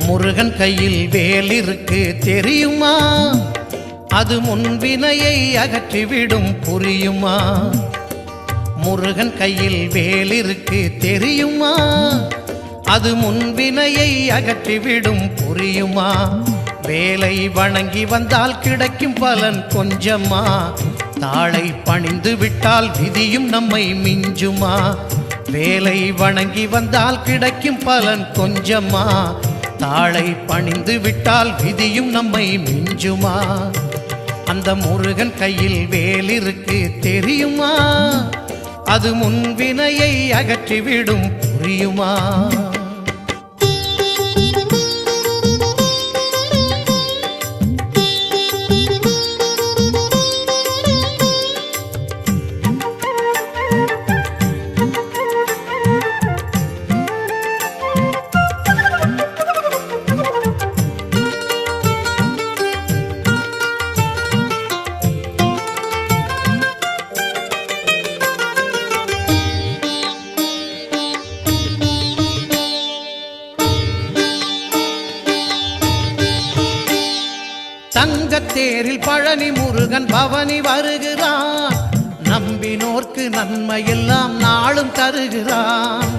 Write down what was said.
முருகன் கையில் வேல் இருக்கு தெரியுமா? அது முன்வினையை அகற்றிவிடும் புரியுமா? முருகன் கையில் வேல் இருக்கு தெரியுமா? அது முன்வினையை அகற்றிவிடும் புரியுமா? வேலை வணங்கி வந்தால் கிடைக்கும் பலன் கொஞ்சமா? தாளை பணிந்து விட்டால் விதியும் நம்மை மிஞ்சுமா? வேலை வணங்கி வந்தால் கிடைக்கும் பலன் கொஞ்சமா? தாளை பணிந்து விட்டால் விதியும் நம்மை மிஞ்சுமா? அந்த முருகன் கையில் வேல் இருக்கு தெரியுமா? அது முன்வினையை அகற்றிவிடும் புரியுமா? தங்கத்தேரில் பழனி முருகன் பவனி வருகிறான். நம்பினோர்க்கு நன்மையெல்லாம் நாளும் தருகிறான்.